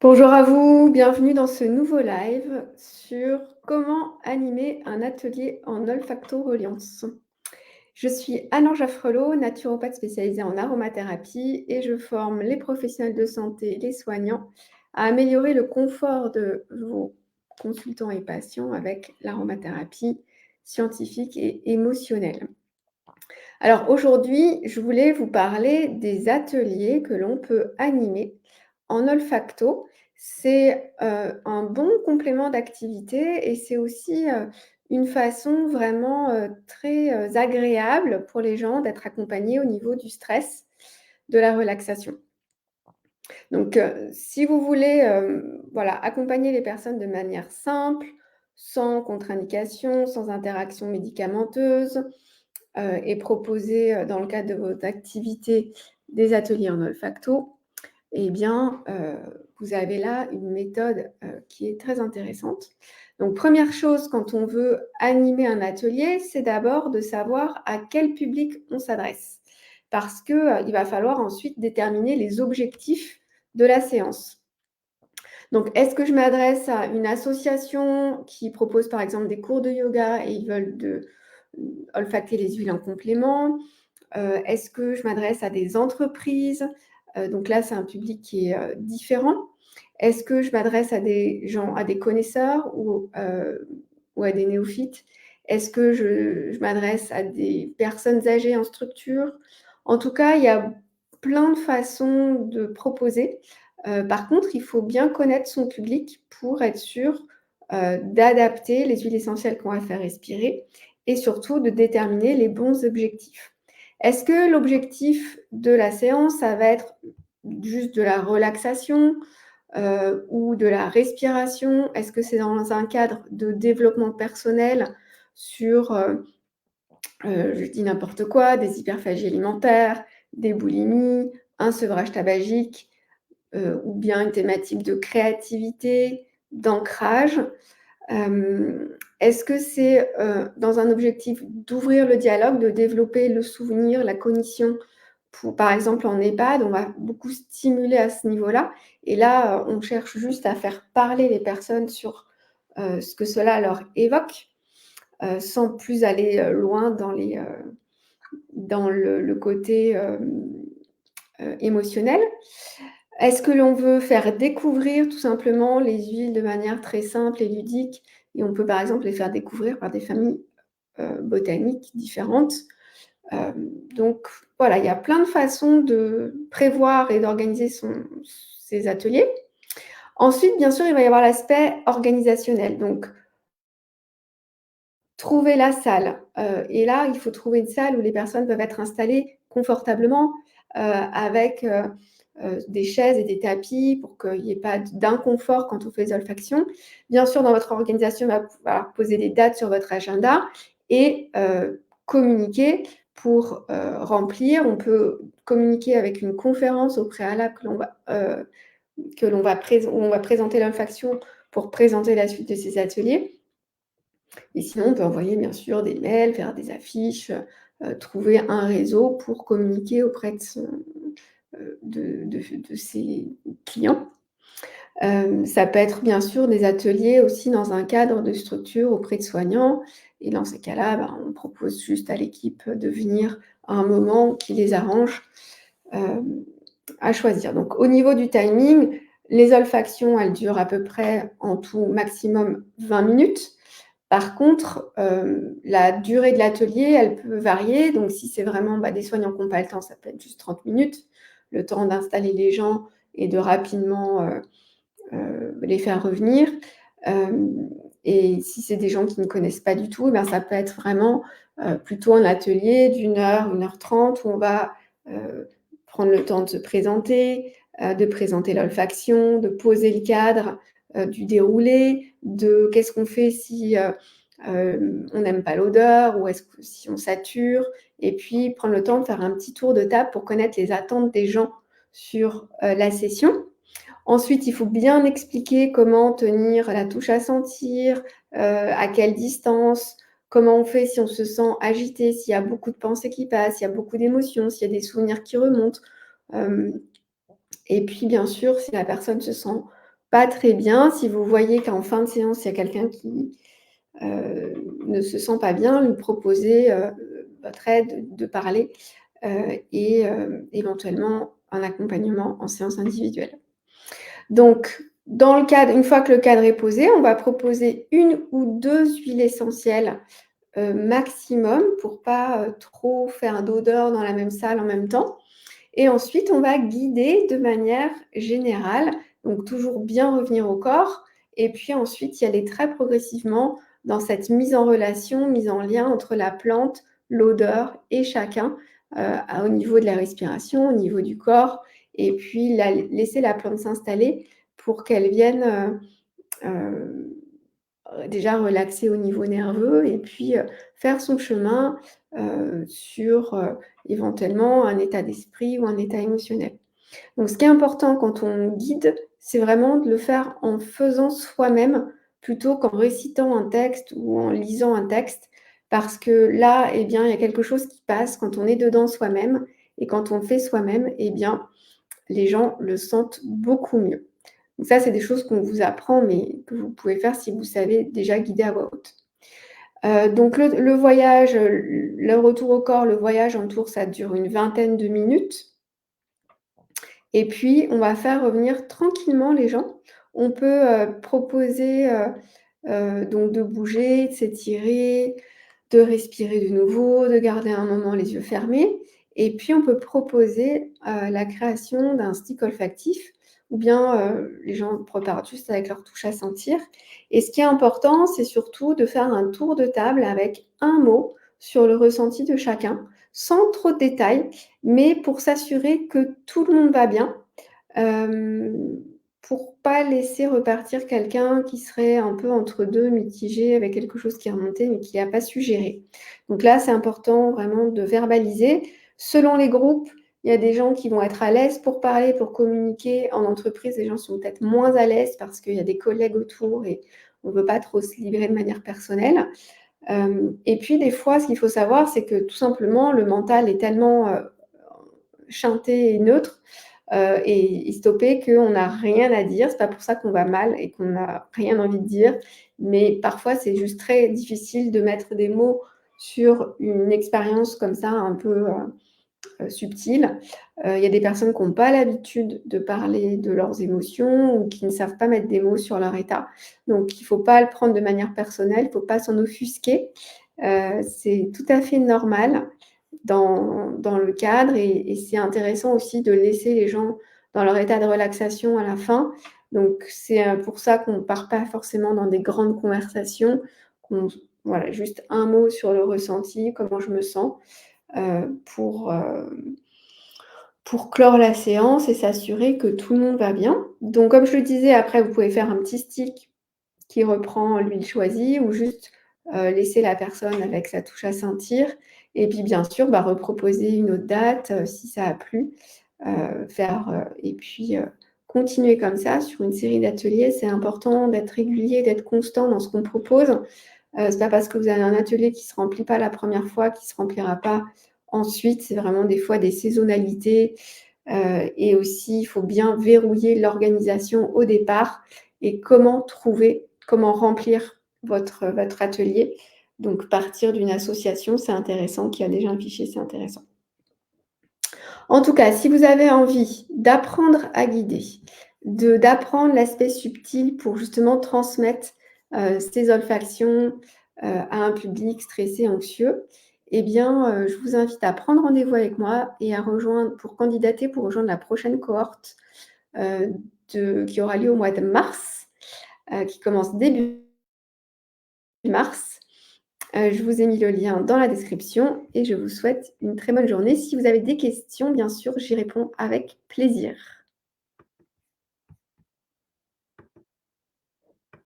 Bonjour à vous, bienvenue dans ce nouveau live sur comment animer un atelier en olfactoreliance. Je suis Anne-Ange Affrelot, naturopathe spécialisée en aromathérapie et je forme les professionnels de santé, les soignants, à améliorer le confort de vos consultants et patients avec l'aromathérapie scientifique et émotionnelle. Alors aujourd'hui, je voulais vous parler des ateliers que l'on peut animer en olfacto. C'est, un bon complément d'activité et c'est aussi, une façon vraiment, très, agréable pour les gens d'être accompagnés au niveau du stress, de la relaxation. Donc, si vous voulez, voilà, accompagner les personnes de manière simple, sans contre-indication, sans interaction médicamenteuse, et proposer, dans le cadre de votre activité, des ateliers en olfacto, eh bien, vous avez là une méthode, qui est très intéressante. Donc première chose quand on veut animer un atelier, c'est d'abord de savoir à quel public on s'adresse. Parce que, il va falloir ensuite déterminer les objectifs de la séance. Donc est-ce que je m'adresse à une association qui propose par exemple des cours de yoga et ils veulent olfacter les huiles en complément? Est-ce que je m'adresse à des entreprises? Donc là, c'est un public qui est, différent. Est-ce que je m'adresse à des gens, à des connaisseurs ou à des néophytes? Est-ce que je m'adresse à des personnes âgées en structure? En tout cas, il y a plein de façons de proposer. Par contre, il faut bien connaître son public pour être sûr, d'adapter les huiles essentielles qu'on va faire respirer et surtout de déterminer les bons objectifs. Est-ce que l'objectif de la séance, ça va être juste de la relaxation, ou de la respiration? Est-ce que c'est dans un cadre de développement personnel sur, je dis n'importe quoi, des hyperphagies alimentaires, des boulimies, un sevrage tabagique, ou bien une thématique de créativité, d'ancrage? Est-ce que c'est, dans un objectif d'ouvrir le dialogue, de développer le souvenir, la cognition? Pour par exemple, en EHPAD, on va beaucoup stimuler à ce niveau-là et là, on cherche juste à faire parler les personnes sur, ce que cela leur évoque, sans plus aller, loin dans le côté, émotionnel. Est-ce que l'on veut faire découvrir tout simplement les huiles de manière très simple et ludique et on peut par exemple les faire découvrir par des familles, botaniques différentes? Donc voilà, il y a plein de façons de prévoir et d'organiser ses ateliers. Ensuite, bien sûr, il va y avoir l'aspect organisationnel, donc trouver la salle, et là, il faut trouver une salle où les personnes peuvent être installées confortablement, avec, des chaises et des tapis pour qu'il y ait pas d'inconfort quand on fait des olfactions. Bien sûr, dans votre organisation, il va falloir poser des dates sur votre agenda et communiquer pour, remplir. On peut communiquer avec une conférence au préalable que l'on va où on va présenter l'olfaction pour présenter la suite de ces ateliers. Et sinon, on peut envoyer bien sûr des mails, faire des affiches, trouver un réseau pour communiquer auprès de ses clients. Ça peut être bien sûr des ateliers aussi dans un cadre de structure auprès de soignants et dans ces cas-là, on propose juste à l'équipe de venir à un moment qui les arrange, hem, à choisir. Donc au niveau du timing, les olfactions, elles durent à peu près en tout maximum 20 minutes. Par contre, la durée de l'atelier, elle peut varier. Donc si c'est vraiment, des soignants qui n'ont pas le temps, ça peut être juste 30 minutes, le temps d'installer les gens et de rapidement, les faire revenir. Hem Et si c'est des gens qui ne connaissent pas du tout, ça peut être vraiment, plutôt un atelier d'1 heure, 1 h 30 où on va, prendre le temps de se présenter, de présenter l'olfaction, de poser le cadre, du déroulé, de qu'est-ce qu'on fait si, on n'aime pas l'odeur ou est-ce que si on sature et puis prendre le temps de faire un petit tour de table pour connaître les attentes des gens sur, la session. Ensuite, il faut bien expliquer comment tenir la touche à sentir, à quelle distance, comment on fait si on se sent agité, s'il y a beaucoup de pensées qui passent, s'il y a beaucoup d'émotions, s'il y a des souvenirs qui remontent. Hem Et puis bien sûr, si la personne se sent pas très bien. Si vous voyez qu'en fin de séance, il y a quelqu'un qui, ne se sent pas bien, lui proposer, votre aide, de parler, et éventuellement un accompagnement en séance individuelle. Donc dans le cadre une fois que le cadre est posé, on va proposer 1 ou 2 huiles essentielles, maximum pour pas, trop faire d'odeurs dans la même salle en même temps. Et ensuite, on va guider de manière générale, donc toujours bien revenir au corps et puis ensuite y aller très progressivement dans cette mise en relation, mise en lien entre la plante, l'odeur et chacun, au niveau de la respiration, au niveau du corps et puis laisser la plante s'installer pour qu'elle vienne, déjà relaxer au niveau nerveux et puis, faire son chemin, sur, éventuellement un état d'esprit ou un état émotionnel. Donc ce qui est important quand on guide, c'est vraiment de le faire en faisant soi-même plutôt qu'en récitant un texte ou en lisant un texte. Parce que là, eh bien, il y a quelque chose qui passe quand on est dedans soi-même et quand on le fait soi-même, eh bien, les gens le sentent beaucoup mieux. Donc ça, c'est des choses qu'on vous apprend, mais que vous pouvez faire si vous savez déjà guider à voix haute. Donc le voyage, le retour au corps, le voyage en tour, ça dure une vingtaine de minutes et puis on va faire revenir tranquillement les gens. On peut, proposer, donc de bouger, de s'étirer, de respirer de nouveau, de garder un moment les yeux fermés et puis on peut proposer, la création d'un stick olfactif ou bien, les gens repartent juste avec leur touche à sentir et ce qui est important, c'est surtout de faire un tour de table avec un mot sur le ressenti de chacun, sans trop de détails, mais pour s'assurer que tout le monde va bien. Pour pas laisser repartir quelqu'un qui serait un peu entre 2, mitigé, avec quelque chose qui est remonté, mais qui a pas su gérer. Donc là, c'est important vraiment de verbaliser. Selon les groupes, il y a des gens qui vont être à l'aise pour parler, pour communiquer. En entreprise, les gens sont peut-être moins à l'aise parce qu'il y a des collègues autour et on veut pas trop se livrer de manière personnelle. Et puis des fois, ce qu'il faut savoir, c'est que tout simplement, le mental est tellement, chanté et neutre, et stoppé qu'on n'a rien à dire. C'est pas pour ça qu'on va mal et qu'on n'a rien envie de dire, mais parfois c'est juste très difficile de mettre des mots sur une expérience comme ça un peu, subtile. Il y a des personnes qui ont pas l'habitude de parler de leurs émotions ou qui ne savent pas mettre des mots sur leur état. Donc il faut pas le prendre de manière personnelle, il faut pas s'en offusquer. C'est tout à fait normal dans le cadre et c'est intéressant aussi de laisser les gens dans leur état de relaxation à la fin. Donc c'est, pour ça qu'on ne part pas forcément dans des grandes conversations, qu'on voilà, juste un mot sur le ressenti, comment je me sens, heu, pour, heu, pour clore la séance et s'assurer que tout le monde va bien. Donc comme je le disais, après vous pouvez faire un petit stick qui reprend l'huile choisie ou juste, laisser la personne avec sa touche à sentir et puis bien sûr, bah, reproposer une autre date, si ça a plu, faire, et puis, continuer comme ça sur une série d'ateliers. C'est important d'être régulier, d'être constant dans ce qu'on propose. C'est pas parce que vous avez un atelier qui se remplit pas la première fois, qu'il se remplira pas ensuite. C'est vraiment des fois des saisonnalités, et aussi il faut bien verrouiller l'organisation au départ et comment remplir votre atelier. Donc partir d'une association, c'est intéressant, qui a déjà un fichier, c'est intéressant. En tout cas, si vous avez envie d'apprendre à guider, d'apprendre l'aspect subtil pour justement transmettre, ces olfactions, à un public stressé, anxieux, eh bien, je vous invite à prendre rendez-vous avec moi et à rejoindre pour candidater pour rejoindre la prochaine cohorte, qui aura lieu au mois de mars, qui commence début mars. Je vous ai mis le lien dans la description et je vous souhaite une très bonne journée. Si vous avez des questions, bien sûr, j'y réponds avec plaisir.